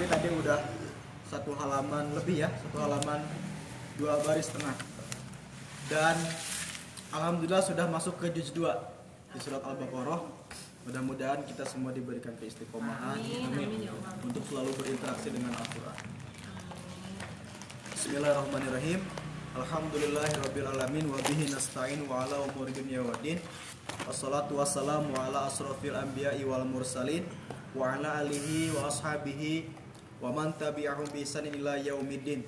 Tapi tadi udah satu halaman lebih ya, satu halaman 2 baris setengah. Dan alhamdulillah sudah masuk ke juz 2 di surat Al-Baqarah. Mudah-mudahan kita semua diberikan keistiqomahan untuk selalu berinteraksi dengan Al-Quran. Bismillahirrahmanirrahim. Alhamdulillahirabbil alamin wa bihi nasta'in wa ala umuri dunya waddin. Wassalatu wassalamu ala asrofil anbiya'i wal mursalin wa ala alihi wa ashabihi wa man tabi'ahum bi ihsanin ila yaumiddin.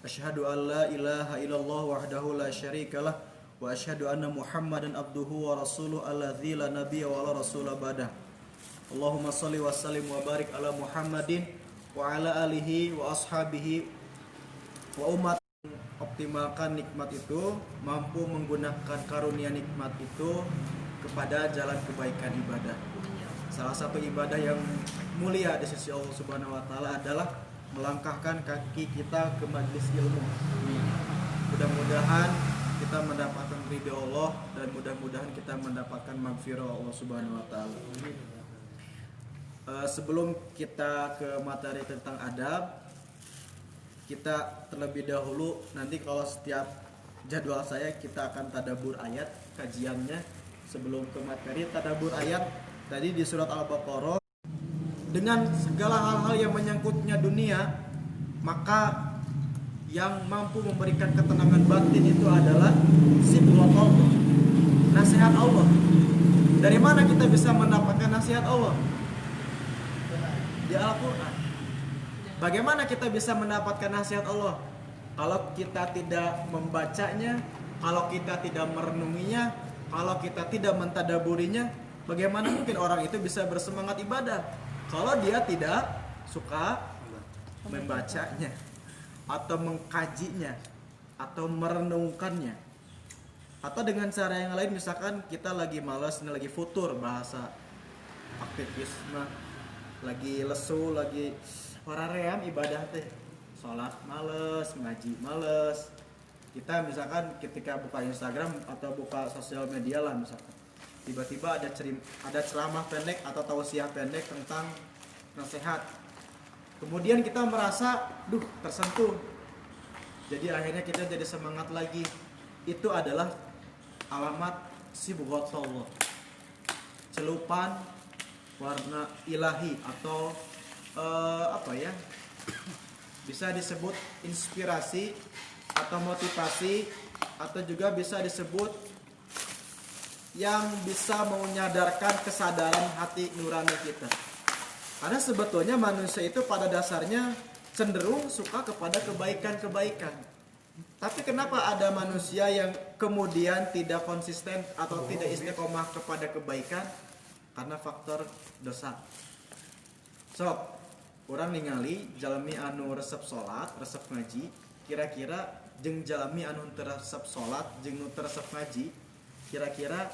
Asyhadu an la ilaha illallah wahdahu la syarikalah wa asyhadu anna Muhammadan abduhu wa rasuluh alladzi la nabiyya wa la rasula ba'dah. Allahumma shalli wa sallim wa barik ala Muhammadin wa ala alihi wa ashabihi wa umat. Optimalkan nikmat itu, mampu menggunakan karunia nikmat itu kepada jalan kebaikan ibadah. Salah satu ibadah yang mulia di sisi Allah Subhanahu wa taala adalah melangkahkan kaki kita ke majelis ilmu. Mudah-mudahan kita mendapatkan ridha Allah dan mudah-mudahan kita mendapatkan maghfirah Allah Subhanahu wa taala. Sebelum kita ke materi tentang adab, kita terlebih dahulu, nanti kalau setiap jadwal saya kita akan tadabbur ayat kajiannya. Sebelum ke materi tadabbur ayat tadi di surat Al-Baqarah, dengan segala hal-hal yang menyangkutnya dunia, maka yang mampu memberikan ketenangan batin itu adalah sifat Allah, nasihat Allah. Dari mana kita bisa mendapatkan nasihat Allah? Di Al-Quran. Bagaimana kita bisa mendapatkan nasihat Allah? Kalau kita tidak membacanya, kalau kita tidak merenunginya, kalau kita tidak mentadaburinya, bagaimana mungkin orang itu bisa bersemangat ibadah kalau dia tidak suka membacanya atau mengkajinya atau merenungkannya? Atau dengan cara yang lain, misalkan kita lagi malas, ini lagi futur, bahasa aktivisme, lagi lesu, lagi waraream ibadah teh, sholat males, ngaji males. Kita misalkan ketika buka Instagram atau buka sosial media lah, misalkan tiba-tiba ada ceramah pendek atau tausiah pendek tentang nasihat. Kemudian kita merasa, tersentuh. Jadi akhirnya kita jadi semangat lagi. Itu adalah alamat sibghatullah, celupan warna ilahi atau bisa disebut inspirasi atau motivasi, atau juga bisa disebut yang bisa menyadarkan kesadaran hati nurani kita. Karena sebetulnya manusia itu pada dasarnya cenderung suka kepada kebaikan-kebaikan. Tapi kenapa ada manusia yang kemudian tidak konsisten atau tidak istiqomah kepada kebaikan? Karena faktor dosa. Orang ningali jalmi anu resep salat, resep ngaji, kira-kira jeung jalmi anu teu resep salat jeung nu teu resep ngaji, kira-kira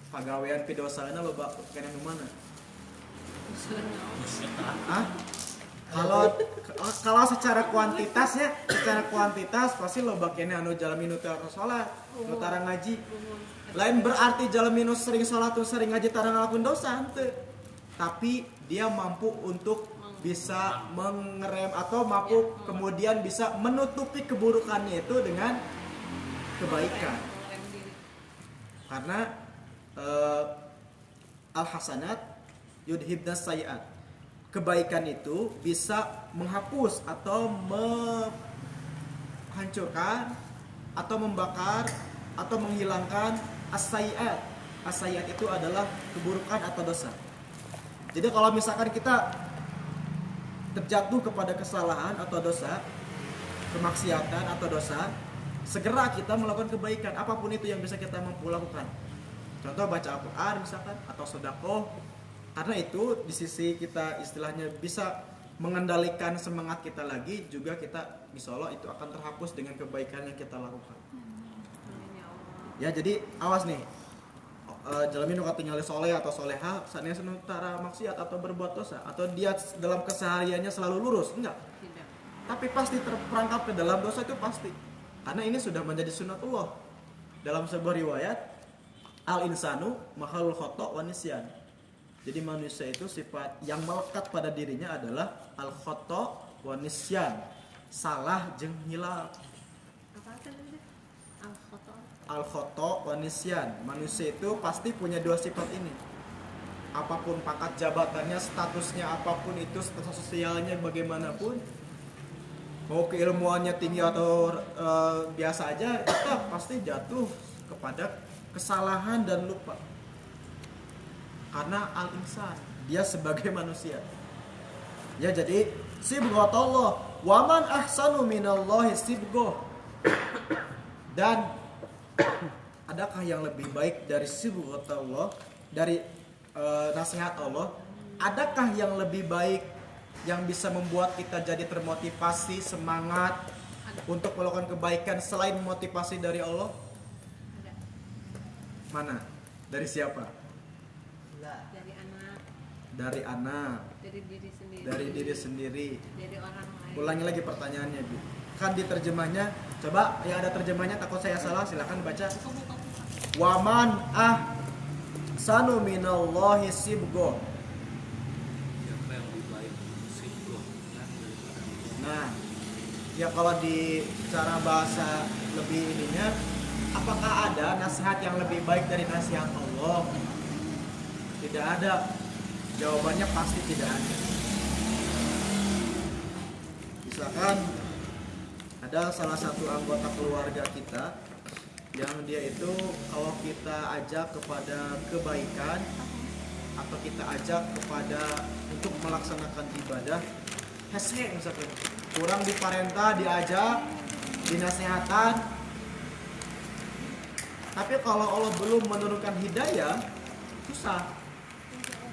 pagawean pidosana loba kana nu mana? Kalau secara kuantitas pasti loba kene anu jalmi nu teu salat, nu tara ngaji. Lain berarti jalmi nu sering salat, sering ngaji tara ngalakuin dosa henteu. Tapi dia mampu untuk bisa mengerem atau mampu kemudian bisa menutupi keburukannya itu dengan kebaikan. Karena al-hasanat yudhibnas sayiat. Kebaikan itu bisa menghapus atau menghancurkan atau membakar atau menghilangkan as-sayiat. As-sayiat itu adalah keburukan atau dosa. Jadi kalau misalkan kita terjatuh kepada kesalahan atau dosa, kemaksiatan atau dosa, segera kita melakukan kebaikan, apapun itu yang bisa kita mampu lakukan. Contoh baca Al-Quran misalkan, atau sedekah. Karena itu di sisi kita istilahnya bisa mengendalikan semangat kita lagi, juga kita insya Allah itu akan terhapus dengan kebaikan yang kita lakukan. Ya, jadi awas nih, jalmi nu katingali soleh atau soleha sanes nu tara maksiat atau berbuat dosa, atau dia dalam kesehariannya selalu lurus, enggak. Tapi pasti terperangkap ke dalam dosa, itu pasti. Karena ini sudah menjadi sunnatullah. Dalam sebuah riwayat, al insanu makhlul khata' wa nisyan. Jadi manusia itu sifat yang melekat pada dirinya adalah al-khata wa nisyan, salah jeung hilaf. Apa tadi? Al-khata wa nisyan. Manusia itu pasti punya dua sifat ini. Apapun pangkat jabatannya, statusnya apapun itu, status sosialnya bagaimanapun, mau keilmuannya tinggi atau biasa aja, tetap pasti jatuh kepada kesalahan dan lupa. Karena al-insan, dia sebagai manusia. Ya, jadi sibghatullah, wa man ahsanu minallahi sibghah. Dan adakah yang lebih baik dari sibghatullah, dari nasihat Allah? Adakah yang lebih baik yang bisa membuat kita jadi termotivasi, semangat untuk melakukan kebaikan selain motivasi dari Allah? Ada. Mana? Dari siapa? Dari anak, Dari anak, dari diri sendiri, dari diri sendiri. dari orang lain. Ulangi lagi pertanyaannya, Bu. Kan di terjemahnya, coba yang ada terjemahnya, takut saya salah, silakan baca. Buka. Waman ahsanu minallahi sibghah. Siapa yang lebih baik sibghah daripada Nah, ya kalau di cara bahasa lebih ininya, apakah ada nasihat yang lebih baik dari nasihat Allah? Tidak ada. Jawabannya pasti tidak ada. Misalkan ada salah satu anggota keluarga kita yang dia itu kalau kita ajak kepada kebaikan atau kita ajak kepada untuk melaksanakan ibadah, hese misalkan kurang diparenta, diajak, dinasehatan. Tapi kalau Allah belum menurunkan hidayah, susah.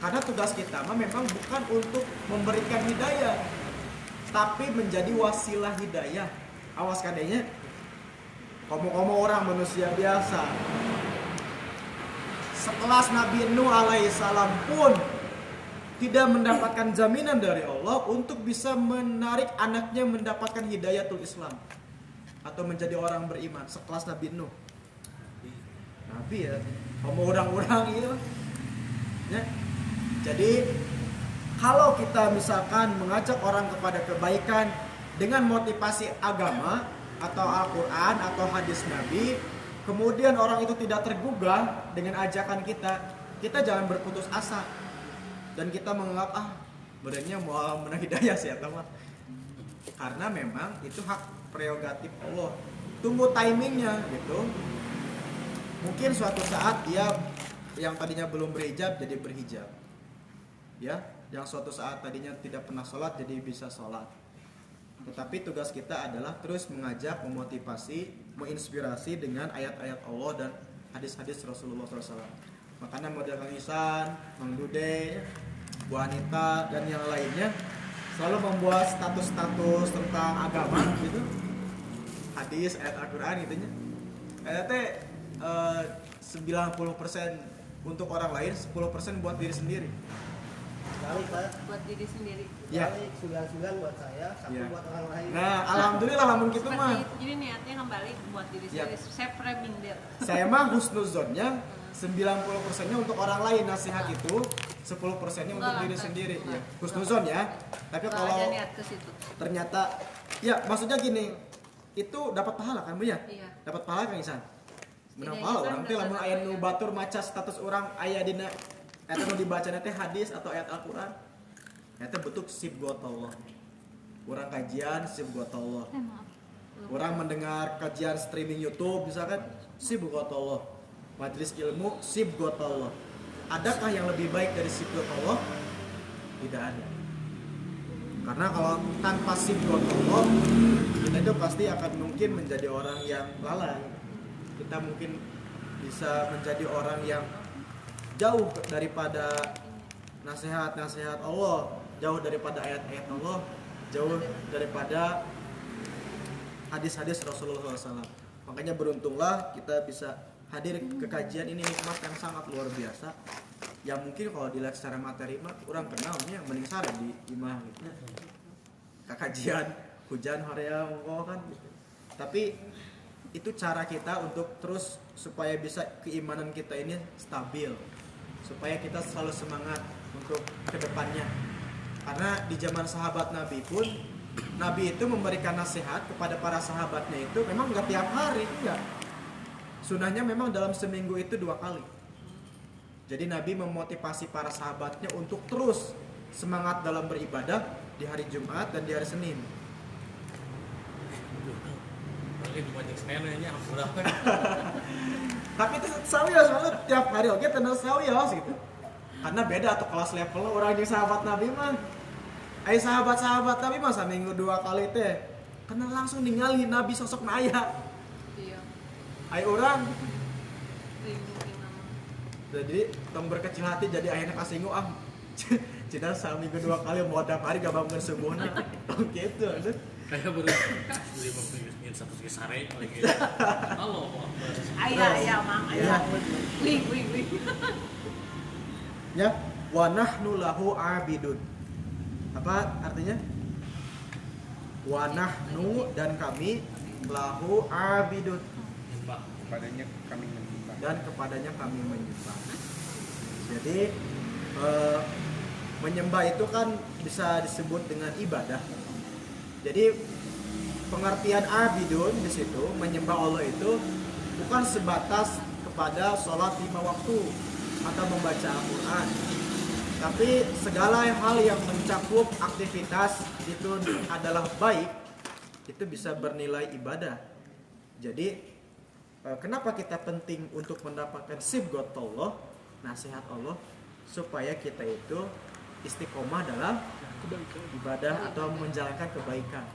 Karena tugas kita memang bukan untuk memberikan hidayah, tapi menjadi wasilah hidayah. Awas kadenya, komo-komo orang manusia biasa. Sekelas Nabi Nuh alaihissalam pun tidak mendapatkan jaminan dari Allah untuk bisa menarik anaknya mendapatkan hidayatul Islam atau menjadi orang beriman. Sekelas Nabi Nuh. Nabi ya, komo orang-orang itu. Ya. Jadi kalau kita misalkan mengajak orang kepada kebaikan dengan motivasi agama atau Al-Quran atau hadis Nabi, kemudian orang itu tidak tergugah dengan ajakan kita, kita jangan berputus asa dan kita menganggap badannya mau menang hidayah sih atau apa. Karena memang itu hak prerogatif Allah. Tunggu timingnya gitu. Mungkin suatu saat dia yang tadinya belum berhijab jadi berhijab. Ya, yang suatu saat tadinya tidak pernah sholat jadi bisa sholat. Tetapi tugas kita adalah terus mengajak, memotivasi, menginspirasi dengan ayat-ayat Allah dan hadis-hadis Rasulullah SAW. Makanya model Kang Isan, Mang Dude, Bu Anita dan yang lainnya selalu membuat status-status tentang agama gitu, hadis, ayat Al-Quran gitunya. Ayatnya 90% untuk orang lain, 10% buat diri sendiri. Balik Pak. Buat diri sendiri. Ya. Balik 99 buat saya, 1 Ya. buat orang lain. Nah, alhamdulillah lamun gitu Seperti mah. itu. Jadi niatnya kembali buat diri Ya. sendiri. Saya framing dia. Saya mah husnuzonnya 90%-nya untuk orang lain, nasihat itu 10%-nya untuk diri sendiri. Ya, husnuzon ya. Tapi Nggak kalau ada niat ke situ. ternyata ya maksudnya gini, itu dapat pahala kan Bu ya? Iya. Dapat pahala kan Isan? Menang Setidaknya pahala kan orang teh lamun dapat aya apa nu ya? batur maca status orang aya dina eta nu dibacana teh hadis atau ayat Al-Qur'an. Eta bentuk sibghatullah. Urang kajian sibghatullah. Orang mendengar kajian streaming YouTube misalkan sibghatullah. Majelis ilmu sibghatullah. Adakah yang lebih baik dari sibghatullah? Tidak ada. Karena kalau tanpa sibghatullah kita itu pasti akan mungkin menjadi orang yang lalai. Kita mungkin bisa menjadi orang yang jauh daripada nasihat-nasihat Allah, jauh daripada ayat-ayat Allah, jauh daripada hadis-hadis Rasulullah SAW. Makanya beruntunglah kita bisa hadir ke kajian ini, nikmat yang sangat luar biasa. Yang mungkin kalau dilihat secara materi mah kurang kenalnya mending sare di imah gitu. Kajian hujan horea monggo kan gitu. Tapi itu cara kita untuk terus supaya bisa keimanan kita ini stabil, supaya kita selalu semangat untuk kedepannya. Karena di zaman sahabat Nabi pun, Nabi itu memberikan nasihat kepada para sahabatnya itu memang nggak tiap hari, enggak. Sunahnya memang dalam seminggu itu 2 kali. Jadi Nabi memotivasi para sahabatnya untuk terus semangat dalam beribadah di hari Jumat dan di hari Senin. Lagi di mancing senenya udah. Tapi itu sawios banget tiap hari oke tenang sawios gitu. Karena beda atau kelas level orang yang sahabat Nabi mah. Ai sahabat-sahabat Nabi mah saminggu 2 kali teh. Karena langsung ningali Nabi sosok naya. Iya. Ai orang Rindu nama. jadi tong berkecil hati jadi akhirnya kasinggu Cina saminggu 2 kali mau tiap hari gak bangun subuhna. Gitu aduh. Kayak baru beli mungkin satu sare lagi. Halo. Ayah, mang, ayah. Wing. Ya, wa nahnu lahu abidun. Apa artinya? Wa nahnu dan kami lahu abidun. Nyembah. Kepadanya kami menyembah. Dan kepadanya kami menyembah. Jadi menyembah itu kan bisa disebut dengan ibadah. Jadi pengertian abidun di situ menyembah Allah itu bukan sebatas kepada sholat 5 waktu atau membaca Al-Quran, tapi segala hal yang mencakup aktivitas itu adalah baik, itu bisa bernilai ibadah. Jadi kenapa kita penting untuk mendapatkan sibghatullah, nasihat Allah, supaya kita itu istiqomah dalam ibadah atau menjalankan kebaikan.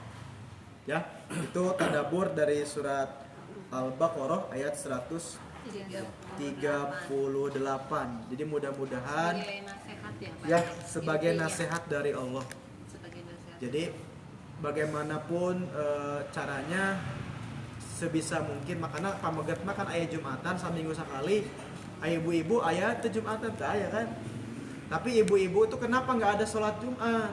Ya, itu tadabbur dari surat Al-Baqarah ayat 138. Jadi mudah-mudahan Sebagai nasihat ya Pak. sebagai Intinya. nasihat dari Allah. Sebagai nasihat. Jadi bagaimanapun caranya sebisa mungkin, makanya pamegat makan ayat Jumatan saminggu sekali. Ayah ibu-ibu ayat itu Jumatan tak ya kan? Tapi ibu-ibu itu kenapa nggak ada sholat Jumat?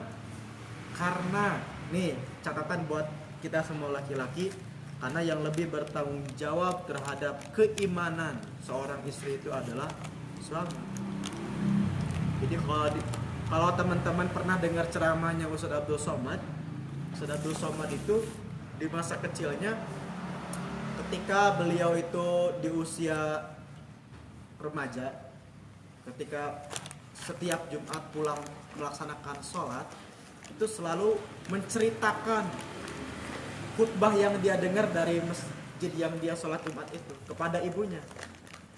Karena nih catatan buat kita semua laki-laki, karena yang lebih bertanggung jawab terhadap keimanan seorang istri itu adalah suami. Jadi kalau teman-teman pernah dengar ceramahnya Ustadz Abdul Somad, Ustadz Abdul Somad itu di masa kecilnya ketika beliau itu di usia remaja, ketika setiap Jumat pulang melaksanakan sholat itu selalu menceritakan khutbah yang dia dengar dari masjid yang dia sholat Jumat itu kepada ibunya.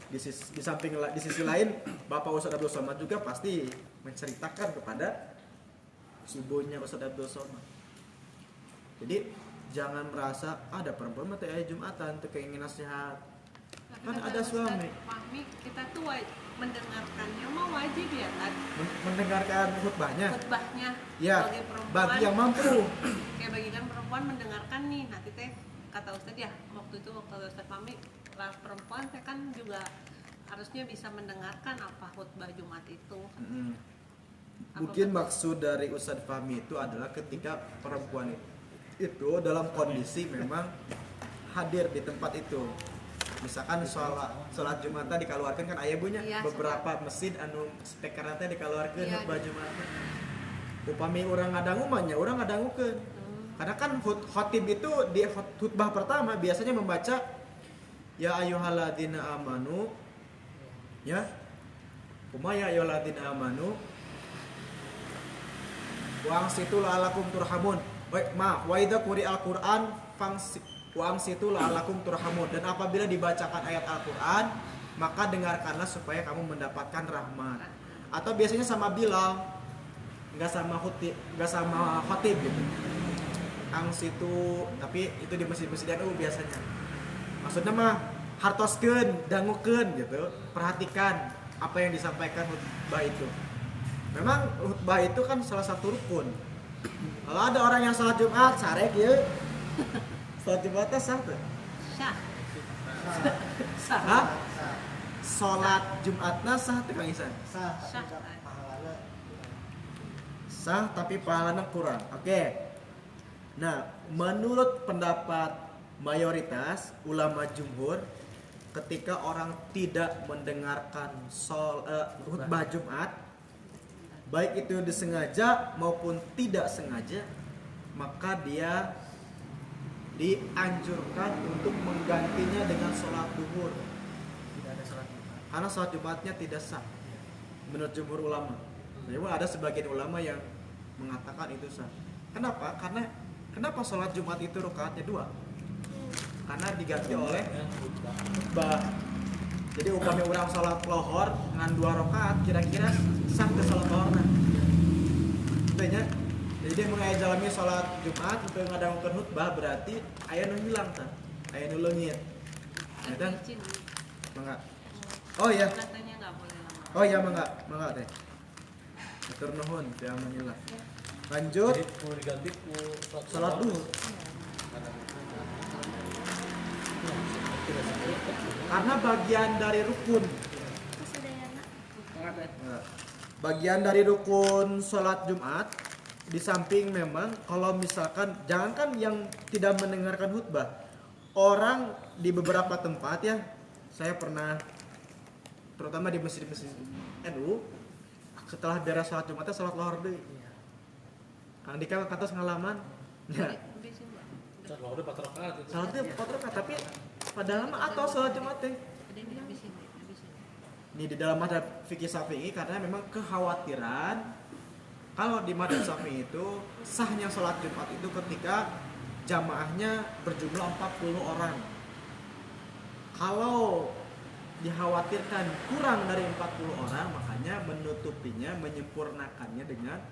Di sisi lain Bapak Ustadz Abdul Somad juga pasti menceritakan kepada ibunya Ustadz Abdul Somad. Jadi jangan merasa ada perempuan mati ayat Jumatan itu keingin nasihat. Kan ada suami. Fahmi, kita tuh mendengarkannya mah wajib ya kan? Mendengarkan khutbahnya. Khutbahnya Ya, sebagai perempuan. bagi yang mampu. Kayak bagikan perempuan mendengarkan nih. Nanti teh kata Ustadz ya, waktu Ustadz Fahmi lah perempuan teh kan juga harusnya bisa mendengarkan apa khutbah Jumat itu. Mungkin maksud dari Ustadz Fahmi itu adalah ketika perempuan itu dalam kondisi memang hadir di tempat itu. Misalkan sholat Jumatan dikeluarkan kan ayah bunya Iya, beberapa masjid anu speaker teh dikeluarkan Iya, khutbah Jumatan. Upami orang ngadangu mah nya urang ngadangukeun. Karena kan khotib itu di khutbah pertama biasanya membaca ya ayyuhalladzina amanu, ya kumaha ya ayyuhalladzina amanu wa ansitu la'alakum turhamun. Wa idza quri'al Qur'an wa ansitu la'alakum turhamun. Dan apabila dibacakan ayat Al-Qur'an, maka dengarkanlah supaya kamu mendapatkan rahmat. Atau biasanya sama Bilal, enggak sama khotib gitu. Angsitu, tapi itu di masjid-masjid NU biasanya. Maksudnya mah hartoskeun, dangukeun gitu. Perhatikan apa yang disampaikan khutbah itu. Memang khutbah itu kan salah satu rukun. Kalau ada orang yang sholat Jumat, sarek ya. Sholat Jumatnya sah tuh. Syah. Hah? Sholat Jumatnya sah tuh Kang Isan. Sah, Sah. tapi pahalana Sah tapi pahalanya kurang. Oke. Nah, menurut pendapat mayoritas ulama jumhur, ketika orang tidak mendengarkan khutbah Jumat, baik itu disengaja maupun tidak sengaja, maka dia dianjurkan untuk menggantinya dengan sholat duhur. Tidak ada sholat Jumat. Karena sholat Jumatnya tidak sah menurut jumhur ulama. Memang ada sebagian ulama yang mengatakan itu sah. Kenapa? Kenapa sholat Jumat itu rakaatnya 2? Karena diganti oleh khutbah. Jadi upamanya orang sholat lohor dengan 2 rakaat, kira-kira sah ke sholat lohorna. Tentunya. Jadi dia mengajar jalani sholat Jumat untuk ngadangkeun khutbah berarti aya nu hilang tah. Aya nu leungit. Ya kan? Izin. Mangga. Oh iya. Katanya nggak boleh lama. Oh iya mangga teh. Matur nuhun, teh amanillah. Lanjut Jadi mau diganti ku sholat duhur. Karena bagian dari rukun. Nah, bagian dari rukun sholat Jumat, di samping memang kalau misalkan jangankan yang tidak mendengarkan khutbah, orang di beberapa tempat ya, saya pernah terutama di masjid-masjid NU, setelah beres sholat Jumatnya sholat lohor deui. Kang Dika katos ngalaman. Ya. Habisin, Mbak. Sholat lohor 4 rakaat itu. Sholatnya 4 rakaat tapi padahal mah atau sholat Jumat teh. Ada yang dihabisin. Ini di dalam madhab fikih Syafi'i karena memang kekhawatiran kalau di madhab Syafi'i itu sahnya sholat Jumat itu ketika jamaahnya berjumlah 40 orang. Kalau dikhawatirkan kurang dari 40 orang, makanya menutupinya, menyempurnakannya dengan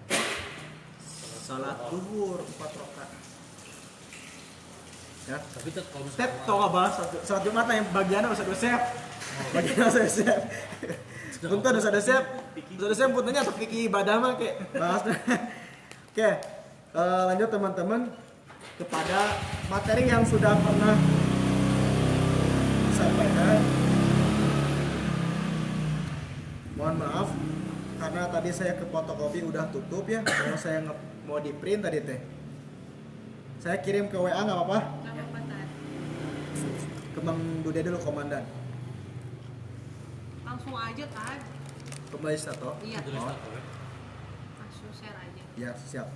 sholat duhur 4 rakaat. Ya. Tapi tetap kalau Step misalkan tau bahas sholat Jumat yang bagiannya usah dosep. Bagiannya usah dosep. Punten usah dosep. Usah dosep puntennya atau fikih ibadah mah kayak bahas. Oke. Lanjut teman-teman kepada materi yang sudah pernah disampaikan. Mohon maaf karena tadi saya ke fotokopi udah tutup ya. Kalau saya mau di print tadi teh. Saya kirim ke WA nggak apa-apa? Nggak apa-apa, Tad. Ke Bang Dude dulu komandan. Langsung aja, Tad. Kembali Stato. Iya. tulis Oh. apa ya? Langsung share aja. Ya siap.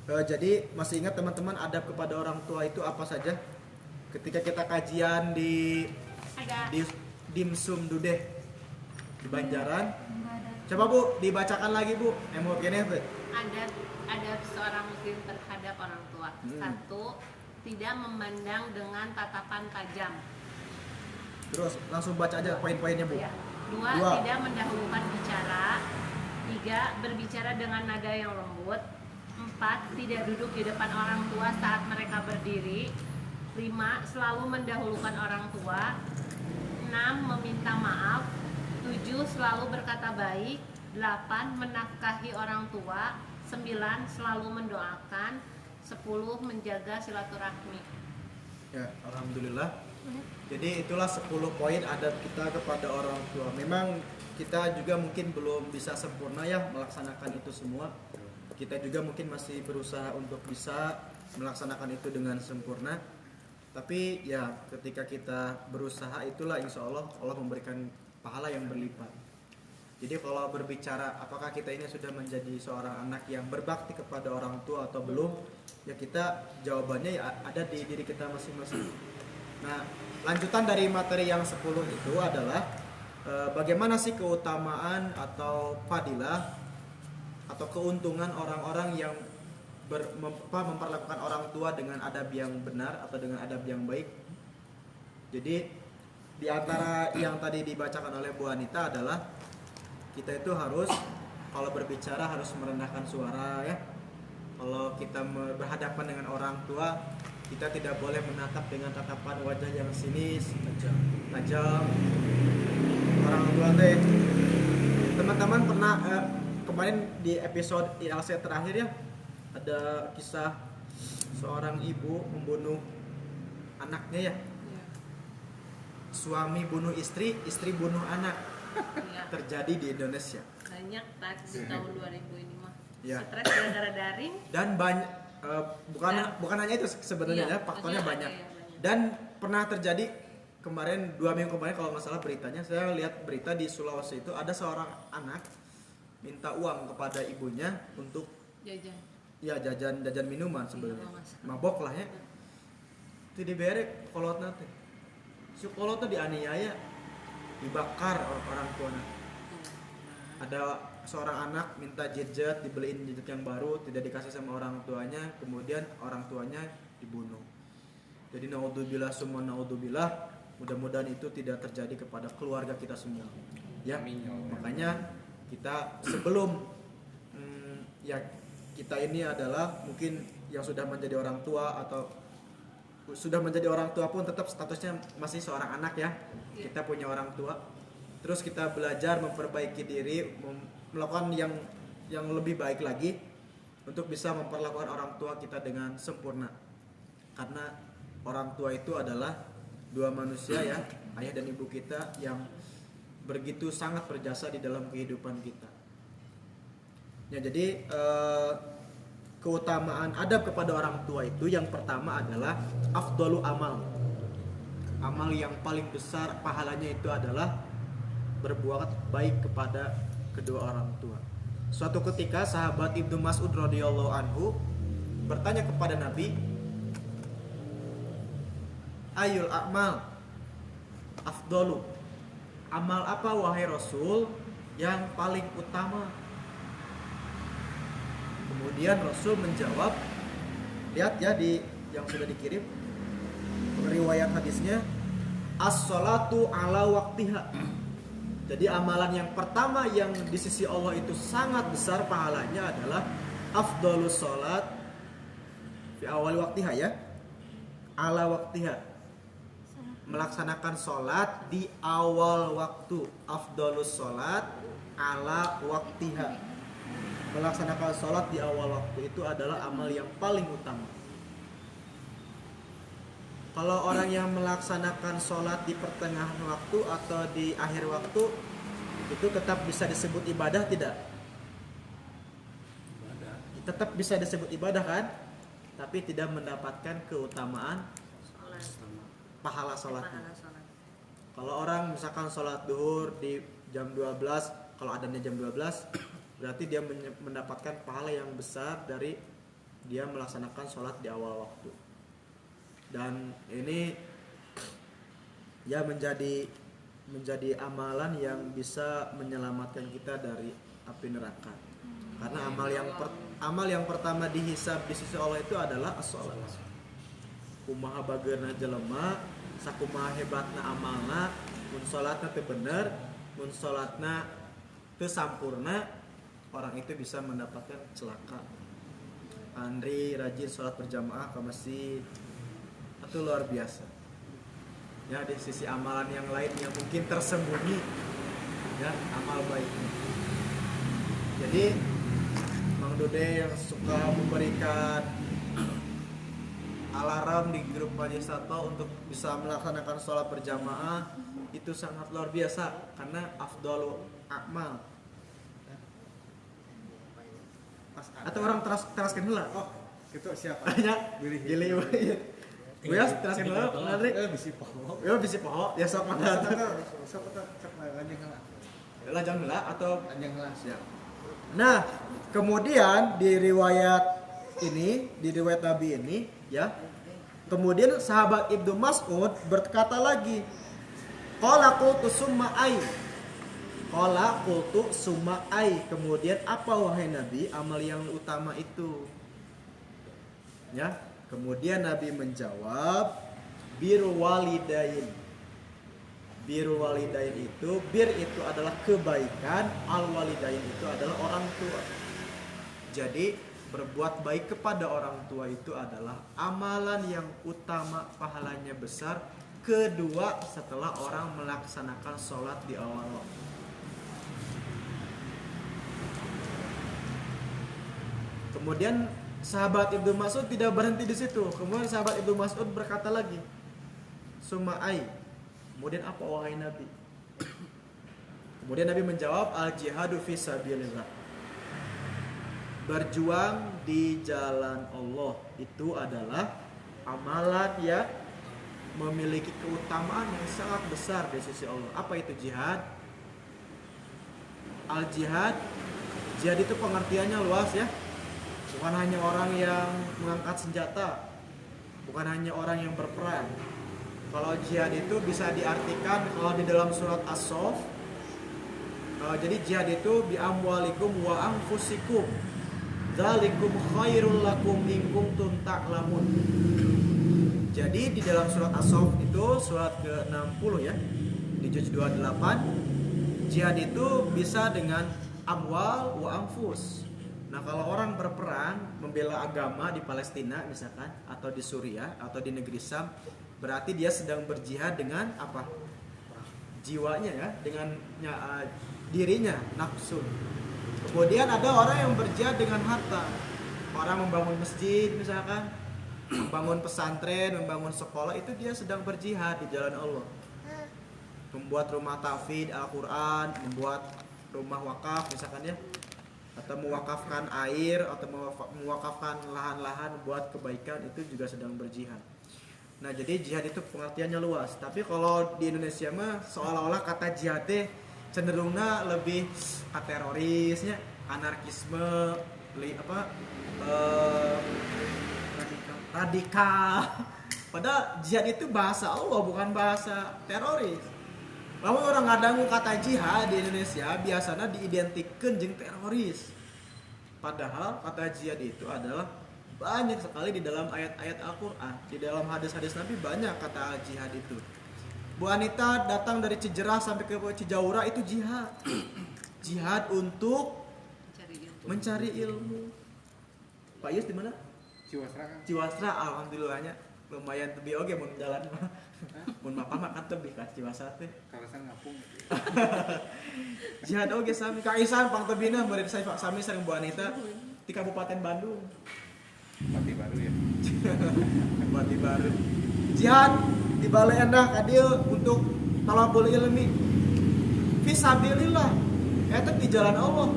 Jadi masih ingat teman-teman adab kepada orang tua itu apa saja? Ketika kita kajian di Ada. Dimsum Dude di Banjaran. Coba Bu dibacakan lagi Bu. Emogene tuh. ada seorang muslim terhadap orang tua. Satu, tidak memandang dengan tatapan tajam. Terus langsung baca aja poin-poinnya Bu. Ya. Dua, Dua. tidak mendahulukan bicara. Tiga, berbicara dengan nada yang lembut. Empat, tidak duduk di depan orang tua saat mereka berdiri. Lima, selalu mendahulukan orang tua. Enam, meminta maaf. Tujuh, selalu berkata baik. 8. Menafkahi orang tua. 9. Selalu mendoakan. 10. Menjaga silaturahmi. Ya, alhamdulillah. Jadi itulah 10 poin adab kita kepada orang tua. Memang kita juga mungkin belum bisa sempurna ya melaksanakan itu semua. Kita juga mungkin masih berusaha untuk bisa melaksanakan itu dengan sempurna. Tapi ya ketika kita berusaha itulah insya Allah Allah memberikan pahala yang berlipat. Jadi kalau berbicara apakah kita ini sudah menjadi seorang anak yang berbakti kepada orang tua atau belum, ya kita jawabannya ya ada di diri kita masing-masing. Nah, lanjutan dari materi yang 10 itu adalah bagaimana sih keutamaan atau fadilah atau keuntungan orang-orang yang memperlakukan orang tua dengan adab yang benar atau dengan adab yang baik. Jadi di antara yang tadi dibacakan oleh Bu Anita adalah kita itu harus kalau berbicara harus merendahkan suara ya. Kalau kita berhadapan dengan orang tua, kita tidak boleh menatap dengan tatapan wajah yang sinis, tajam. Orang tua teh. Teman-teman pernah kemarin di episode ILC terakhir ya ada kisah seorang ibu membunuh anaknya ya. Suami bunuh istri, istri bunuh anak. Ya. Terjadi di Indonesia. Banyak tadi di tahun 2000 ini mah. Ya. Stres gara-gara daring. Dan banyak bukan hanya itu sebenarnya Iya, ya, faktornya maksudnya banyak. ada ya, banyak. Dan pernah terjadi kemarin 2 minggu kemarin kalau nggak salah beritanya, saya lihat berita di Sulawesi itu ada seorang anak minta uang kepada ibunya untuk Jajan. ya jajan minuman sebenarnya, Iya, Mas. mabok lah ya. Itu diberek kolotna teh. Si kolotna dianiaya, dibakar orang tuanya. Ada seorang anak minta gadget, dibeliin gadget yang baru, tidak dikasih sama orang tuanya, kemudian orang tuanya dibunuh. Jadi naudzubillah summa naudzubillah, mudah-mudahan itu tidak terjadi kepada keluarga kita semua. Ya, Amin, ya Allah. makanya kita sebelum ya kita ini adalah mungkin yang sudah menjadi orang tua atau sudah menjadi orang tua pun tetap statusnya masih seorang anak ya. Kita punya orang tua. Terus kita belajar memperbaiki diri, melakukan yang lebih baik lagi untuk bisa memperlakukan orang tua kita dengan sempurna. Karena orang tua itu adalah dua manusia ya, ayah dan ibu kita yang begitu sangat berjasa di dalam kehidupan kita. Ya, jadi keutamaan adab kepada orang tua itu yang pertama adalah afdalu amal. Amal yang paling besar pahalanya itu adalah berbuat baik kepada kedua orang tua. Suatu ketika sahabat Ibnu Mas'ud radhiyallahu anhu bertanya kepada Nabi, "Ayul a'mal afdalu?" Amal apa wahai Rasul yang paling utama? Kemudian Rasul menjawab, lihat ya di yang sudah dikirim riwayat hadisnya, as-salatu ala waqtiha. Jadi amalan yang pertama yang di sisi Allah itu sangat besar pahalanya adalah afdalus salat fi awal waqtiha ya. Ala waqtiha. Melaksanakan salat di awal waktu. Afdalus salat ala waqtiha. Melaksanakan sholat di awal waktu itu adalah amal yang paling utama. Kalau orang yang melaksanakan sholat di pertengahan waktu atau di akhir waktu, itu tetap bisa disebut ibadah tidak? Ibadah. Tetap bisa disebut ibadah kan? Tapi tidak mendapatkan keutamaan pahala sholatnya. Kalau orang misalkan sholat duhur di jam 12, kalau adanya jam 12, berarti dia mendapatkan pahala yang besar dari dia melaksanakan sholat di awal waktu. Dan ini ya menjadi amalan yang bisa menyelamatkan kita dari api neraka. Karena amal yang pertama dihisab di sisi Allah itu adalah as-sholat. Kumaha bageuna jelema, sakumaha hebatna amalna, mun sholatna teu bener, mun sholatna teu sampurna, orang itu bisa mendapatkan celaka. Andri rajin sholat berjamaah ke masjid, itu luar biasa. Ya, di sisi amalan yang lain yang mungkin tersembunyi, ya amal baiknya. Jadi Mang Dude yang suka memberikan alarm di grup Majelis Sato untuk bisa melaksanakan sholat berjamaah itu sangat luar biasa karena afdalu a'mal. Atau orang teraskan dulu lah. Oh, gitu siapa? Ya, gili. Gue teraskan dulu, Andri. Bisi poho. Ya bisa poho, ya sok mana. Sok lanjang lah. Lajang heula atau Lanjang lah. ya. Nah, kemudian di riwayat Nabi ini ya. Kemudian sahabat Ibnu Mas'ud berkata lagi, qala qultu summa ai. Qala qultu summa ai. Kemudian apa wahai Nabi amal yang utama itu? Ya, kemudian Nabi menjawab birrul walidain. Birrul walidain itu, bir itu adalah kebaikan, al walidain itu adalah orang tua. Jadi berbuat baik kepada orang tua itu adalah amalan yang utama, pahalanya besar, kedua setelah orang melaksanakan sholat di awal waktu. Kemudian sahabat Ibnu Mas'ud tidak berhenti di situ. Kemudian sahabat Ibnu Mas'ud berkata lagi, "Suma'ai." Kemudian apa wahai Nabi? Kemudian Nabi menjawab, "Al-jihadu fi sabilillah." Berjuang di jalan Allah itu adalah amalan ya memiliki keutamaan yang sangat besar di sisi Allah. Apa itu jihad? Al-jihad, jihad itu pengertiannya luas ya. Bukan hanya orang yang mengangkat senjata, bukan hanya orang yang berperang. Kalau jihad itu bisa diartikan kalau di dalam surat As-Saff, jadi jihad itu bi amwalikum wa anfusikum dzalikum khairul lakum in kuntum ta'lamun. Jadi di dalam surat As-Saff itu surat ke-60 ya, di juz 28, jihad itu bisa dengan amwal wa anfus. Nah, kalau orang berperang membela agama di Palestina misalkan, atau di Suriah atau di negeri Syam, berarti dia sedang berjihad dengan apa? Jiwanya ya, dengan dirinya, nafsu. Kemudian ada orang yang berjihad dengan harta. Orang membangun masjid misalkan, membangun pesantren, membangun sekolah, itu dia sedang berjihad di jalan Allah. Membuat rumah tahfidz Al-Quran, membuat rumah wakaf misalkan ya, atau mewakafkan air, atau mewakafkan lahan-lahan buat kebaikan, itu juga sedang berjihad. Nah, jadi jihad itu pengertiannya luas. Tapi kalau di Indonesia mah seolah-olah kata jihad cenderungnya lebih ke terorisnya, anarkisme, radikal. Padahal jihad itu bahasa Allah, bukan bahasa teroris. Lalu orang ngadangu kata jihad di Indonesia biasanya diidentikan jeung teroris. Padahal kata jihad itu adalah banyak sekali di dalam ayat-ayat Al-Quran. Di dalam hadis-hadis Nabi banyak kata jihad itu. Bu Anita datang dari Cijerah sampai ke Cijaura itu jihad. Jihad untuk mencari ilmu. Pak Yus di mana? Ciwasra kan? Ciwasra, alhamdulillahnya lumayan tebih oge mun jalan mah. Mun mapa makan tebih ka Ciwasra teh. Karasan ngapung. Jihad oge sami ka Isan pangtebina beureun sami sareng Bu Anita di Kabupaten Bandung. Mati baru ya. Mati baru. Jihad di Balai Endah ka dieu untuk talabul ilmi. Fisabilillah. Eta di jalan Allah.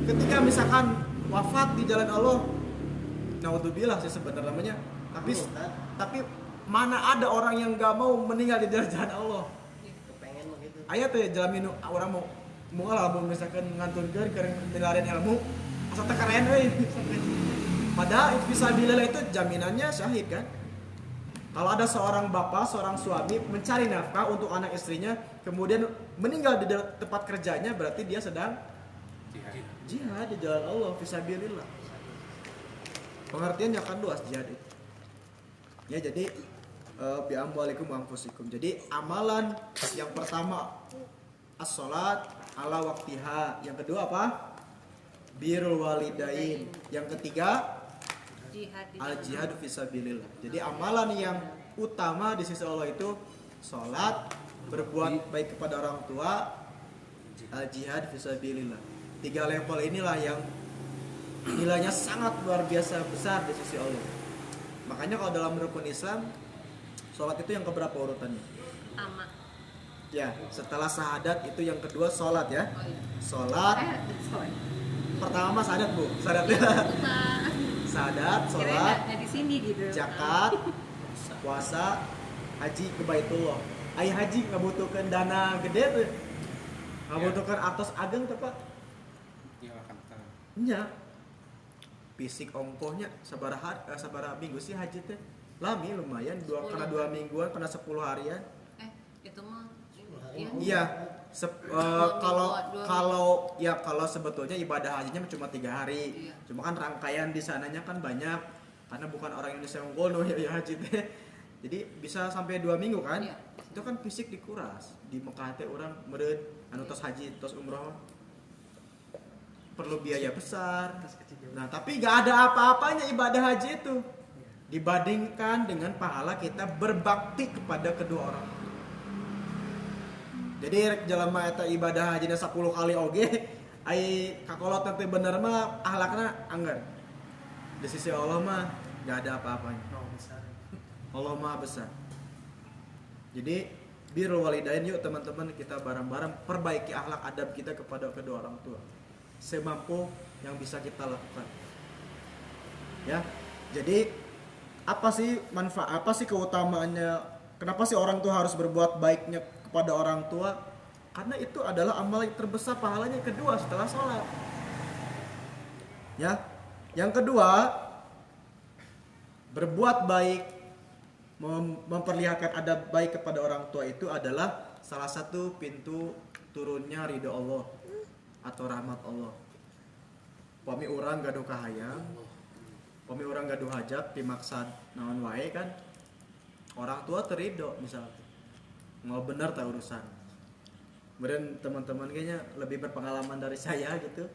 Ketika misalkan wafat di jalan Allah, naudzubillah sih sebenarnya namanya. Tapi mana ada orang yang gak mau meninggal di jalan Allah? Kepengen begitu. Aya teh jalan minum orang mau lah misalkan ngantunkeun keur milarian ilmu, asa teh keren euy. Padahal fisabilillah itu jaminannya syahid kan? Kalau ada seorang bapak, seorang suami mencari nafkah untuk anak istrinya, kemudian meninggal di tempat kerjanya, berarti dia sedang jihad di jalan Allah, fisabilillah. Pengertiannya kan luas jihad itu. Ya, jadi bi amwalikum wa anfusikum. Jadi amalan yang pertama as-salat ala waqtiha. Yang kedua apa? Birrul walidain. Yang ketiga al-jihad fisabilillah. Jadi amalan yang utama di sisi Allah itu salat, berbuat baik kepada orang tua, al-jihad fisabilillah. 3 level inilah yang nilainya sangat luar biasa besar di sisi Allah. Makanya kalau dalam rukun Islam, sholat itu yang keberapa urutannya? Ama. Ya, setelah syahadat itu yang kedua sholat ya. Sholat. Pertama syahadat bu, syahadat ya. Syahadat, sholat, di sini gitu. zakat, puasa, haji ke Baitullah. Ai haji ngabutuhkeun dana gede tuh. Ngabutuhkeun atos ageng teh Pak. Iya kan. Nya. Fisik ongkohnya sabaraha minggu sih haji teh? Lami lumayan, kena 2 mingguan, kena 10 harian. Itu mah Iya. Kalau sebetulnya ibadah hajinya cuma 3 hari. Iya. Cuma kan rangkaian di sananya kan banyak karena bukan orang Indonesia unggul ya haji teh. Jadi bisa sampai 2 minggu kan? Iya. Itu kan fisik dikuras. Di Mekah teh orang meureun anu tos haji, tos umroh. Perlu biaya besar. Nah, tapi gak ada apa-apanya ibadah haji itu dibandingkan dengan pahala kita berbakti kepada kedua orang. Jadi jelema eta ibadah hajina 10 kali oge, ai kakolot teh bener mah akhlakna anggar. Di sisi Allah mah gak ada apa-apanya. Allah Maha besar. Jadi birrul walidain, yuk teman-teman kita bareng-bareng perbaiki akhlak adab kita kepada kedua orang tua semampu yang bisa kita lakukan. Ya. Jadi apa sih manfaat, apa sih keutamaannya Kenapa sih orang tua harus berbuat baiknya kepada orang tua? Karena itu adalah amal yang terbesar pahalanya kedua setelah sholat. Ya, yang kedua, berbuat baik, memperlihatkan adab baik kepada orang tua itu adalah salah satu pintu turunnya ridho Allah atau rahmat Allah. Pami orang gaduh kahayang, pami orang gaduh hajat, dimaksad naon wae kan, orang tua terido misalnya, mau bener tak urusan. Kemudian teman-teman kayaknya lebih berpengalaman dari saya gitu.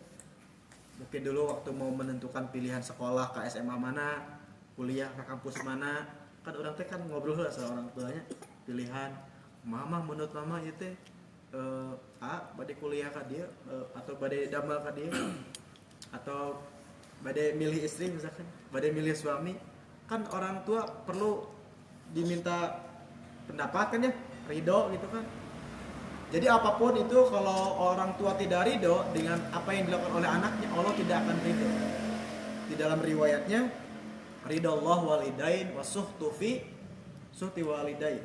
Mungkin dulu waktu mau menentukan pilihan sekolah ke SMA mana, kuliah ke kampus mana, kan orang teh kan ngobrol lah sama orang tuanya, pilihan mama menurut mama itu badai kuliah ke dia atau badai damal ke dia atau badai milih istri misalkan, badai milih suami, kan orang tua perlu diminta pendapat kan ya, ridho gitu kan. Jadi apapun itu kalau orang tua tidak ridho dengan apa yang dilakukan oleh anaknya, Allah tidak akan ridho. Di dalam riwayatnya, ridho Allah walidain wasuhtu fi suhti walidain.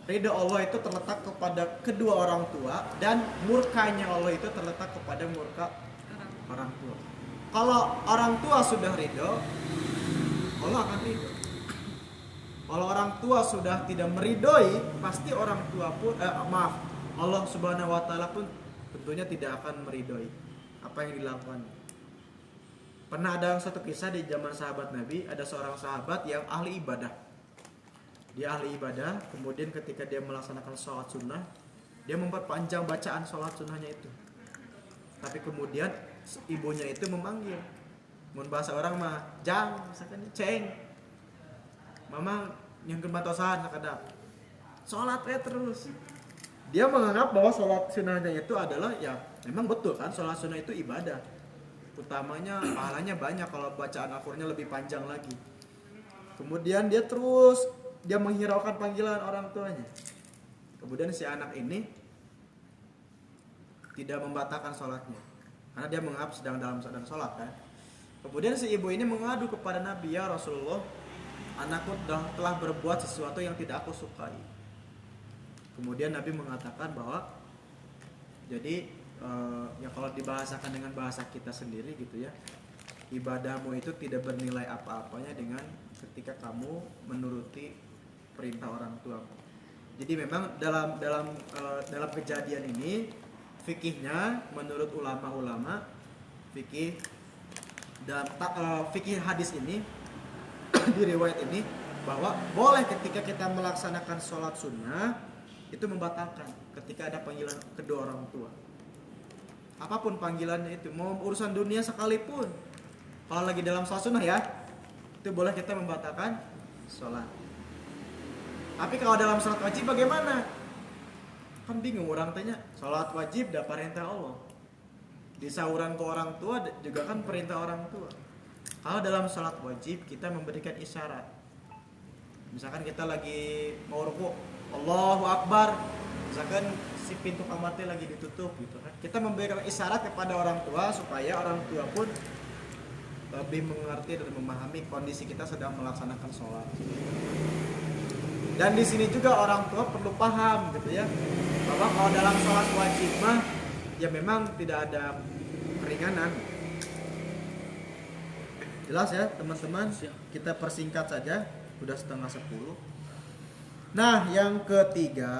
Ridho Allah itu terletak kepada kedua orang tua dan murkanya Allah itu terletak kepada murka orang tua. Kalau orang tua sudah ridho, Allah akan ridho. Kalau orang tua sudah tidak meridhoi, pasti orang tua pun Allah Subhanahu wa taala pun tentunya tidak akan meridhoi apa yang dilakukan. Pernah ada satu kisah di zaman sahabat Nabi, ada seorang sahabat yang ahli ibadah. Dia ahli ibadah, kemudian ketika dia melaksanakan sholat sunnah, dia memperpanjang bacaan sholat sunnahnya itu. Tapi kemudian ibunya itu memanggil, mun bahasa orang mah jang, misalkan ceng, mama yang kematosan sakadap, sholat terus. Dia menganggap bahwa sholat sunnahnya itu adalah ya memang betul kan, sholat sunnah itu ibadah. Utamanya pahalanya banyak kalau bacaan Al-Qur'annya lebih panjang lagi. Kemudian dia menghiraukan panggilan orang tuanya. Kemudian si anak ini tidak membatalkan sholatnya karena dia menganggap sedang dalam keadaan sholat kan. Kemudian si ibu ini mengadu kepada Nabi, ya Rasulullah, anakku telah berbuat sesuatu yang tidak aku sukai. Kemudian Nabi mengatakan bahwa jadi ya kalau dibahasakan dengan bahasa kita sendiri gitu ya, ibadahmu itu tidak bernilai apa-apanya dengan ketika kamu menuruti perintah orang tuamu. Jadi memang dalam kejadian ini fikihnya menurut ulama-ulama fikih dan fikih hadis ini di riwayat ini bahwa boleh ketika kita melaksanakan sholat sunnah itu membatalkan ketika ada panggilan kedua orang tua. Apapun panggilannya itu, mau urusan dunia sekalipun, kalau lagi dalam sholat sunnah ya, itu boleh kita membatalkan sholat. Tapi kalau dalam sholat wajib bagaimana? Kan bingung orang tanya, sholat wajib dah perintah Allah. Disauran ke orang tua juga kan perintah orang tua. Kalau dalam sholat wajib kita memberikan isyarat. Misalkan kita lagi mau ruku, Allahu Akbar, misalkan si pintu kamarnya lagi ditutup gitu kan. Kita memberikan isyarat kepada orang tua supaya orang tua pun lebih mengerti dan memahami kondisi kita sedang melaksanakan sholat. Dan di sini juga orang tua perlu paham gitu ya, bahwa kalau dalam sholat wajib mah ya memang tidak ada keringanan. Jelas ya teman-teman, kita persingkat saja, udah 9:30. Nah yang ketiga,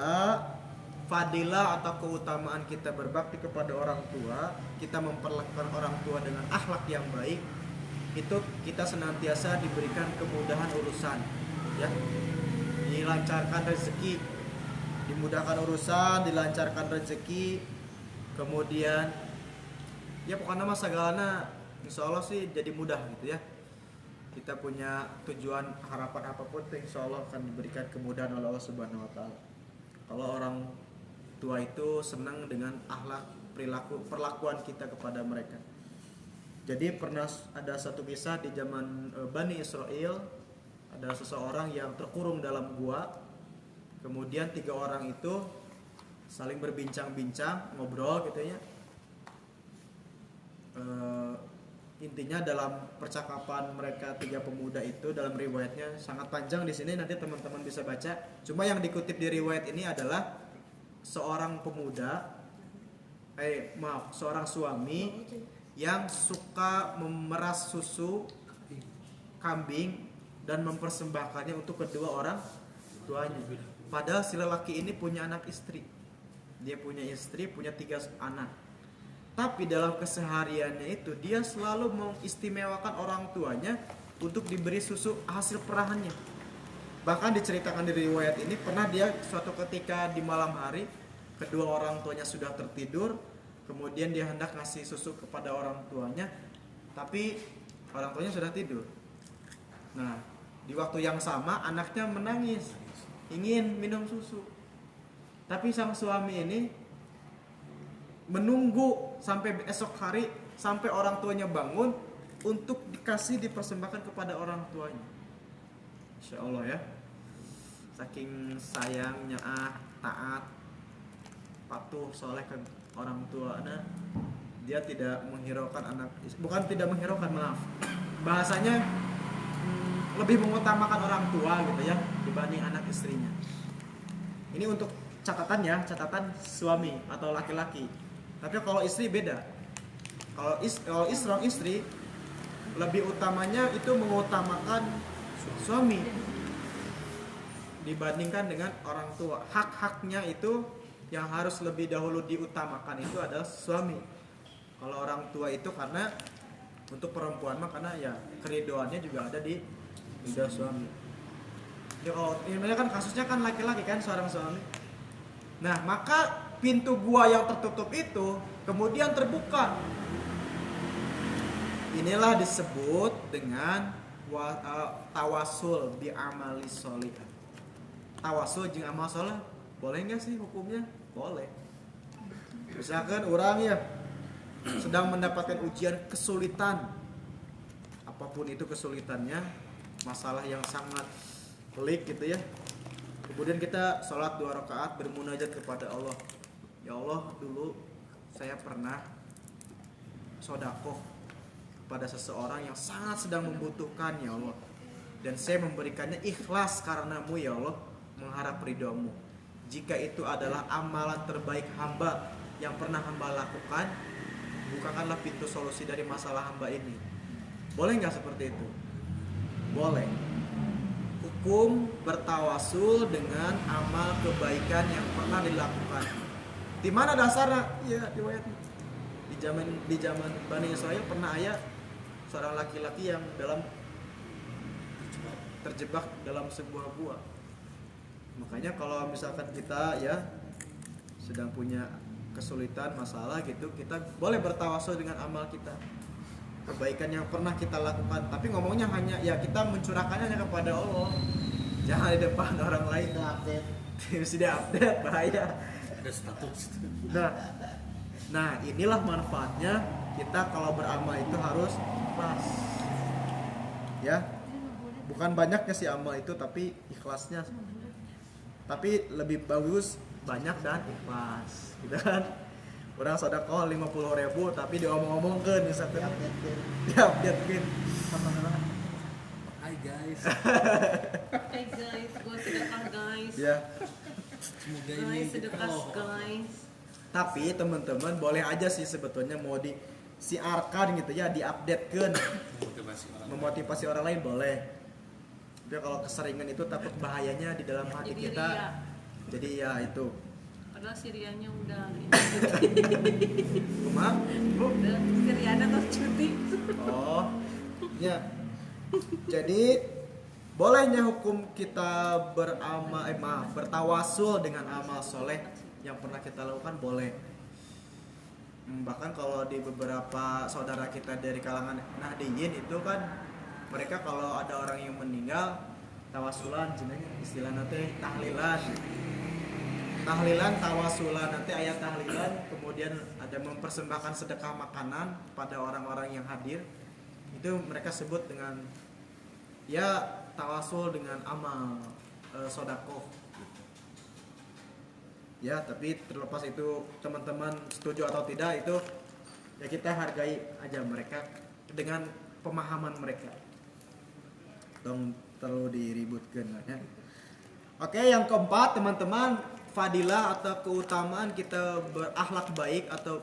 fadilah atau keutamaan kita berbakti kepada orang tua, kita memperlakukan orang tua dengan akhlak yang baik, itu kita senantiasa diberikan kemudahan urusan ya, dilancarkan rezeki, dimudahkan urusan, dilancarkan rezeki, kemudian ya pokoknya mah segalanya insya Allah sih jadi mudah gitu ya. Kita punya tujuan harapan apapun tuh insya Allah akan diberikan kemudahan oleh Allah Subhanahu wa taala. Kalau orang tua itu senang dengan akhlak, perlakuan kita kepada mereka. Jadi pernah ada satu kisah di zaman Bani Israel, ada seseorang yang terkurung dalam gua. Kemudian 3 orang itu saling berbincang-bincang, ngobrol gitu ya. intinya dalam percakapan mereka tiga pemuda itu dalam riwayatnya sangat panjang di sini, nanti teman-teman bisa baca. Cuma yang dikutip di riwayat ini adalah seorang pemuda, seorang suami yang suka memeras susu kambing dan mempersembahkannya untuk kedua orang tuanya. Padahal si lelaki ini punya anak istri. Dia punya istri, punya 3 anak. Tapi dalam kesehariannya itu dia selalu mengistimewakan orang tuanya untuk diberi susu hasil perahannya. Bahkan diceritakan di riwayat ini pernah dia suatu ketika di malam hari kedua orang tuanya sudah tertidur, kemudian dia hendak ngasih susu kepada orang tuanya, tapi orang tuanya sudah tidur. Nah, di waktu yang sama anaknya menangis, ingin minum susu. Tapi sang suami ini menunggu sampai esok hari, sampai orang tuanya bangun untuk dipersembahkan kepada orang tuanya. Insya Allah ya, saking sayangnya taat, patuh, soleh ke orang tua, dia tidak menghiraukan bukan tidak menghiraukan, maaf, bahasanya lebih mengutamakan orang tua gitu ya dibanding anak istrinya. Ini untuk catatan suami atau laki-laki. Tapi kalau istri beda. Kalau seorang istri lebih utamanya itu mengutamakan suami dibandingkan dengan orang tua. Hak-haknya itu yang harus lebih dahulu diutamakan itu adalah suami. Kalau orang tua itu karena untuk perempuan mah karena ya keridoannya juga ada di ridho suami. Ya kalau ini kan kasusnya kan laki-laki kan seorang suami. Nah, maka pintu gua yang tertutup itu kemudian terbuka. Inilah disebut dengan tawasul bi amali sholih. Tawasul jeung amal soleh boleh nggak sih hukumnya? Boleh. Misalkan orang ya sedang mendapatkan ujian kesulitan, apapun itu kesulitannya, masalah yang sangat pelik gitu ya. Kemudian kita sholat 2 rakaat bermunajat kepada Allah. Ya Allah, dulu saya pernah sodakoh kepada seseorang yang sangat sedang membutuhkan ya Allah, dan saya memberikannya ikhlas karenamu ya Allah, mengharap ridhomu. Jika itu adalah amalan terbaik hamba yang pernah hamba lakukan, bukakanlah pintu solusi dari masalah hamba ini. Boleh nggak seperti itu? Boleh. Hukum bertawasul dengan amal kebaikan yang pernah dilakukan. Di mana dasarnya? Ya, riwayat di zaman Bani Israil pernah ada seorang laki-laki yang terjebak dalam sebuah gua. Makanya kalau misalkan kita ya sedang punya kesulitan, masalah gitu, kita boleh bertawasul dengan amal kita, kebaikan yang pernah kita lakukan. Tapi ngomongnya hanya ya kita mencurahkannya hanya kepada Allah, jangan di depan orang lain. Mesti update, bahaya. Ada status. Nah inilah manfaatnya kita kalau beramal itu harus ikhlas. Ya, bukan banyaknya sih amal itu, tapi ikhlasnya. Tapi lebih bagus banyak dan ikhlas, gitu kan? Orang sedekah 50.000 tapi diomong-omongkeun misalkan diupdatekeun. Hai guys. Hey guys, gue sedekah guys. Ya. Semoga Guys, ini sedekah guys. Tapi teman-teman boleh aja sih sebetulnya mau disiarkan gitu ya, diupdatekeun, memotivasi orang lain boleh. Tapi kalau keseringan itu takut bahayanya di dalam hati Jadi kita. ria. Jadi ya itu. Padahal Sirianya udah Maaf, Bu. udah Siriana tuh cuti. Oh. Ya. Jadi bolehnya hukum kita bertawasul dengan amal soleh yang pernah kita lakukan boleh. Bahkan kalau di beberapa saudara kita dari kalangan Nahdiyin itu kan mereka kalau ada orang yang meninggal tawasulan, jenenge istilahnya teh tahlilan tawasulan, nanti ayat tahlilan, kemudian ada mempersembahkan sedekah makanan pada orang-orang yang hadir, itu mereka sebut dengan ya tawasul dengan amal sodakoh. Ya, tapi terlepas itu teman-teman setuju atau tidak, itu ya kita hargai aja mereka. dengan pemahaman mereka. Dong terlalu diributkan ya. Oke, yang keempat teman-teman, fadilah atau keutamaan kita berakhlak baik atau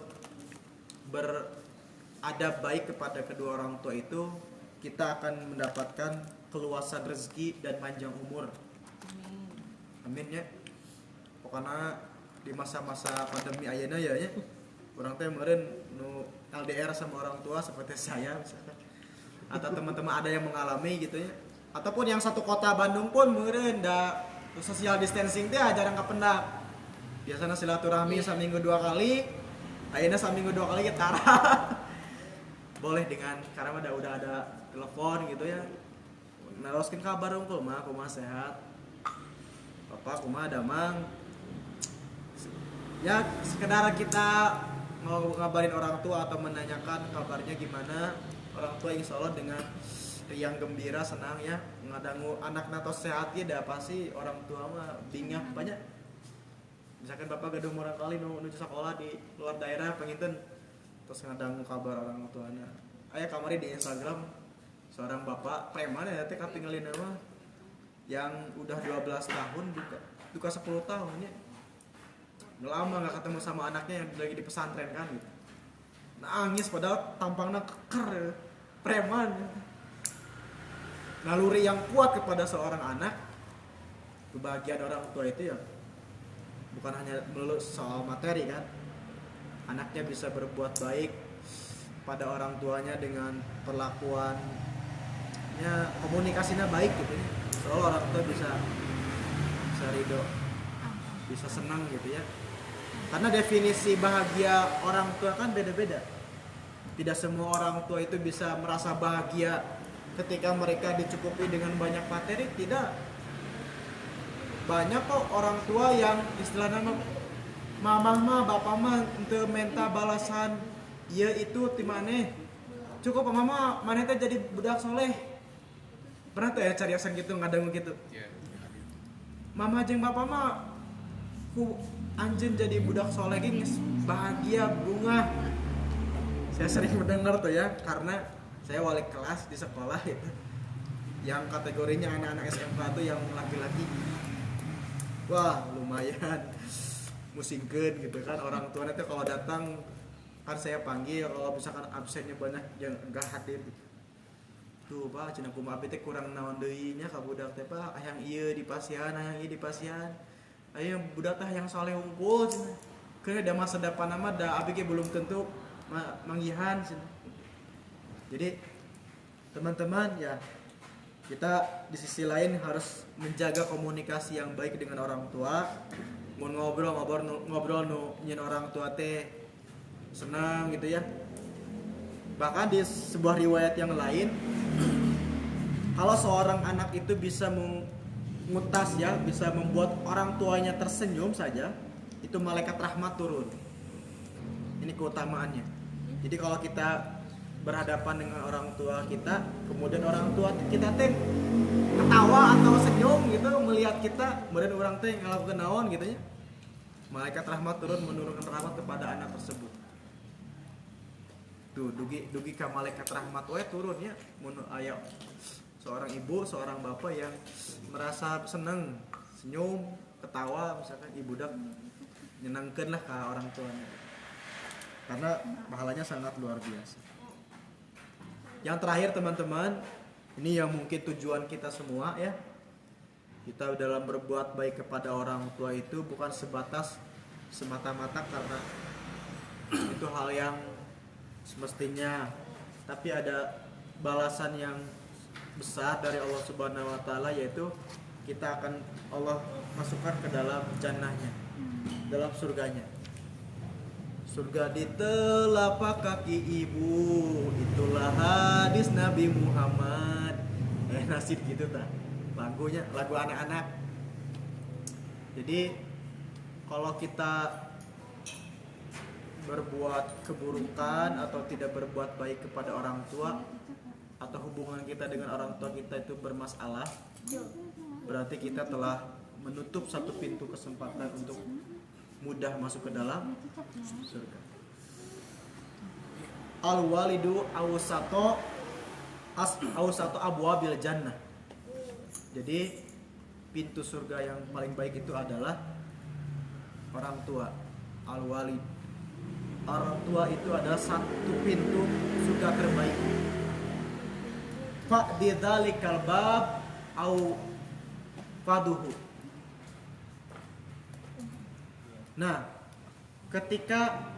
beradab baik kepada kedua orang tua itu, kita akan mendapatkan keluasan rezeki dan panjang umur. Amin ya. Pokoknya di masa-masa pandemi ayeuna ya, orang teh kemarin nu LDR sama orang tua seperti saya misalkan, atau teman-teman ada yang mengalami gitu ya, ataupun yang satu kota Bandung pun kemarin da social distancing teh jarang kapendak. Biasanya silaturahmi seminggu 2 kali, ayeuna seminggu 2 kali ya tara. Boleh dengan karena udah ada telepon gitu ya. Naroskeun kabar unggul mah kumaha sehat. Papa kumaha damang. Ya sekedar kita mau ngabarin orang tua atau menanyakan kabarnya gimana. Orang tua insya Allah dengan riang gembira senang ya ngadangu anak natos sehat ya dah pasti orang tua mah bingah banyak. Misalkan bapak gedung orang kali nuju sekolah di luar daerah penginten terus ngadangu kabar orang tuanya. Aya kamari di Instagram seorang bapak preman ya teh katinggalin nama yang udah 12 tahun duka 10 tahun ya. Lama gak ketemu sama anaknya yang lagi di pesantren kan gitu. Nangis padahal tampangnya keker preman. Naluri yang kuat kepada seorang anak. Kebahagiaan orang tua itu ya bukan hanya melulu soal materi kan. Anaknya bisa berbuat baik pada orang tuanya dengan perlakuannya, komunikasinya baik gitu ya. Soalnya orang tua bisa ridho, bisa senang gitu ya. Karena definisi bahagia orang tua kan beda-beda. Tidak semua orang tua itu bisa merasa bahagia ketika mereka dicukupi dengan banyak materi, tidak. Banyak kok orang tua yang istilahnya mamah mah, bapak mah untuk minta balasan iya itu ti maneh. Cukup mama maneh teh jadi budak soleh. Pernah tuh ya cari aksen gitu ngadangu gitu. Mama jeung bapak mah ku anjeun jadi budak soleh geus bahagia bunga. Saya sering mendengar tuh ya karena saya wali kelas di sekolah itu yang kategorinya anak-anak SMK tuh yang laki-laki. Wah lumayan musingkeun gitu kan orang tuanya tuh kalau datang kan saya panggil kalau misalkan absennya banyak yang enggak hadir gitu. Tuh Pak cenah kumaha abdi teh kurang naon deui nya ka budak teh Pak hayang ieu dipasihan hayang ieu dipasihan. Ayo budak teh yang saleh unggul cenah. Keun da masa depan mah da abdi ge belum tentu manggihan cenah. Jadi teman-teman ya kita di sisi lain harus menjaga komunikasi yang baik dengan orang tua. Mun ngobrol nu nyeun orang tua teh senang gitu ya. Bahkan di sebuah riwayat yang lain kalau seorang anak itu bisa mengutas ya, bisa membuat orang tuanya tersenyum saja, itu malaikat rahmat turun. Ini keutamaannya. Jadi kalau kita berhadapan dengan orang tua kita, kemudian orang tua kita teh ketawa atau senyum gitu melihat kita, kemudian orang teh ngelakukan naon gitu ya. Malaikat rahmat turun menurunkan rahmat kepada anak tersebut. Tuh dugi ka malaikat rahmat we turun ya mun aya seorang ibu, seorang bapak yang merasa senang, senyum, ketawa misalkan ibu dak nyenangkeun lah ka orang tuanya. Karena pahalanya sangat luar biasa. Yang terakhir teman-teman, ini yang mungkin tujuan kita semua ya. Kita dalam berbuat baik kepada orang tua itu bukan sebatas semata-mata karena itu hal yang semestinya, tapi ada balasan yang besar dari Allah Subhanahu wa taala, yaitu kita akan Allah masukkan ke dalam jannahnya, dalam surganya. Surga di telapak kaki ibu, itulah hadis Nabi Muhammad. Nasib gitu tak lagunya, lagu anak-anak. Jadi kalau kita berbuat keburukan atau tidak berbuat baik kepada orang tua, atau hubungan kita dengan orang tua kita itu bermasalah, berarti kita telah menutup satu pintu kesempatan untuk mudah masuk ke dalam surga. al walidu awsato abwabil jannah. Jadi pintu surga yang paling baik itu adalah orang tua. Al walid, orang tua itu adalah satu pintu surga terbaik. Fa di dzalikal bab au faduhu. Nah, ketika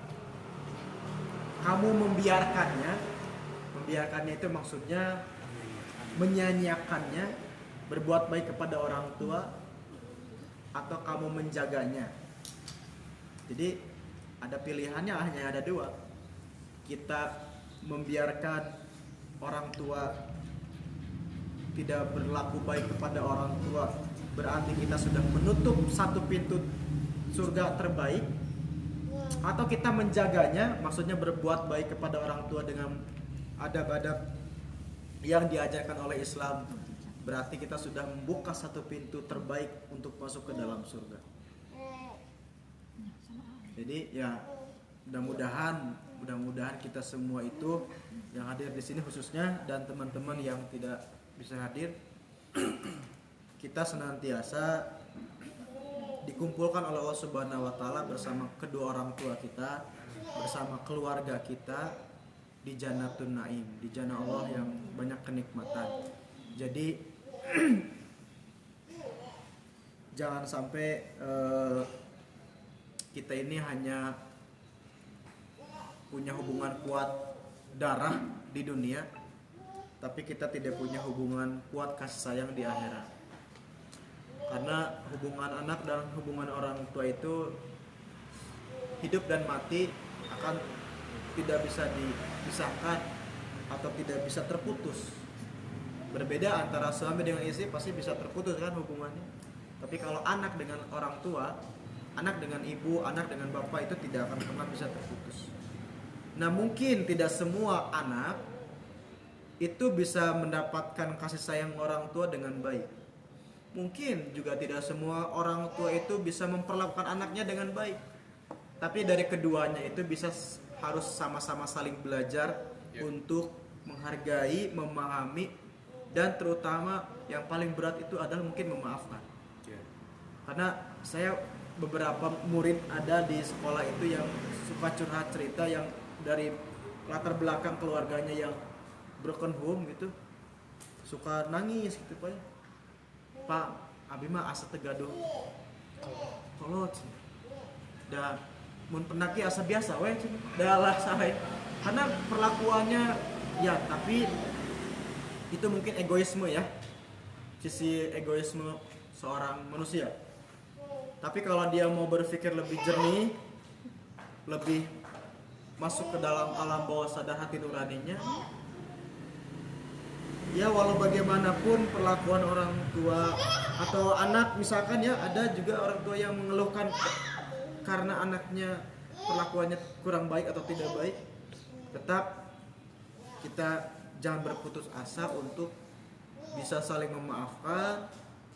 kamu membiarkannya itu maksudnya menyanyiakannya, berbuat baik kepada orang tua, atau kamu menjaganya. Jadi ada pilihannya, hanya ada dua. Kita membiarkan orang tua tidak berlaku baik kepada orang tua, berarti kita sudah menutup satu pintu surga terbaik. Atau kita menjaganya, maksudnya berbuat baik kepada orang tua dengan adab-adab yang diajarkan oleh Islam, berarti kita sudah membuka satu pintu terbaik untuk masuk ke dalam surga. Jadi ya mudah-mudahan kita semua itu yang hadir di sini khususnya, dan teman-teman yang tidak bisa hadir, kita senantiasa dikumpulkan oleh Allah Subhanahu wa taala bersama kedua orang tua kita, bersama keluarga kita di Jannatun Naim, di jannah Allah yang banyak kenikmatan. Jadi jangan sampai kita ini hanya punya hubungan kuat darah di dunia, tapi kita tidak punya hubungan kuat kasih sayang di akhirat. Karena hubungan anak dan hubungan orang tua itu hidup dan mati akan tidak bisa dipisahkan atau tidak bisa terputus. Berbeda antara suami dengan istri, pasti bisa terputus kan hubungannya. Tapi kalau anak dengan orang tua, anak dengan ibu, anak dengan bapak, itu tidak akan pernah bisa terputus. Nah, mungkin tidak semua anak itu bisa mendapatkan kasih sayang orang tua dengan baik. Mungkin juga tidak semua orang tua itu bisa memperlakukan anaknya dengan baik. Tapi dari keduanya itu harus sama-sama saling belajar untuk menghargai, memahami, dan terutama yang paling berat itu adalah mungkin memaafkan. Karena saya beberapa murid ada di sekolah itu yang suka curhat cerita, yang dari latar belakang keluarganya yang broken home gitu, suka nangis gitu Pak, abi mah asa tegaduh kolot dan mun penaki asa biasa we dah lah sae, karena perlakuannya ya, tapi itu mungkin egoisme ya, sisi egoisme seorang manusia. Tapi kalau dia mau berpikir lebih jernih, lebih masuk ke dalam alam bawah sadar hati nuraninya, ya walau bagaimanapun perlakuan orang tua atau anak, misalkan ya ada juga orang tua yang mengeluhkan karena anaknya perlakuannya kurang baik atau tidak baik, tetap kita jangan berputus asa untuk bisa saling memaafkan,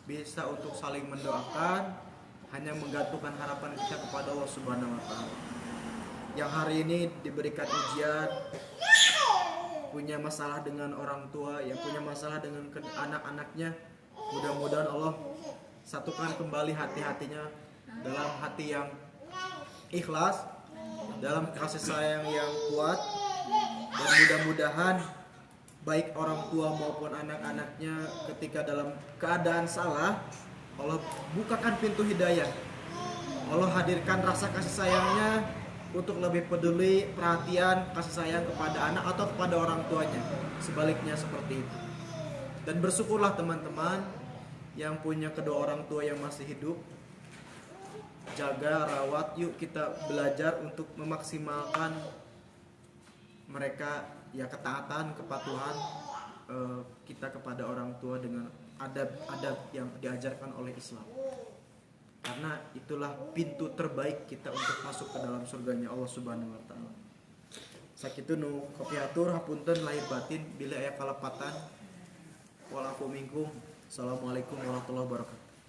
bisa untuk saling mendoakan, hanya menggantungkan harapan kita kepada Allah Subhanahu wa taala. Yang hari ini diberikan ujian, punya masalah dengan orang tua, yang punya masalah dengan anak-anaknya, mudah-mudahan Allah satukan kembali hati-hatinya dalam hati yang ikhlas, dalam kasih sayang yang kuat, dan mudah-mudahan baik orang tua maupun anak-anaknya ketika dalam keadaan salah, Allah bukakan pintu hidayah, Allah hadirkan rasa kasih sayangnya untuk lebih peduli, perhatian, kasih sayang kepada anak atau kepada orang tuanya, sebaliknya seperti itu. Dan bersyukurlah teman-teman yang punya kedua orang tua yang masih hidup, jaga, rawat, yuk kita belajar untuk memaksimalkan mereka, ya ketaatan, kepatuhan kita kepada orang tua dengan adab-adab yang diajarkan oleh Islam. Karena itulah pintu terbaik kita untuk masuk ke dalam surganya Allah Subhanahu wa taala. Sakitu nu kopiatur hapunten lahir batin bila aya kalepatan. Walakum minkum. Assalamualaikum warahmatullahi wabarakatuh.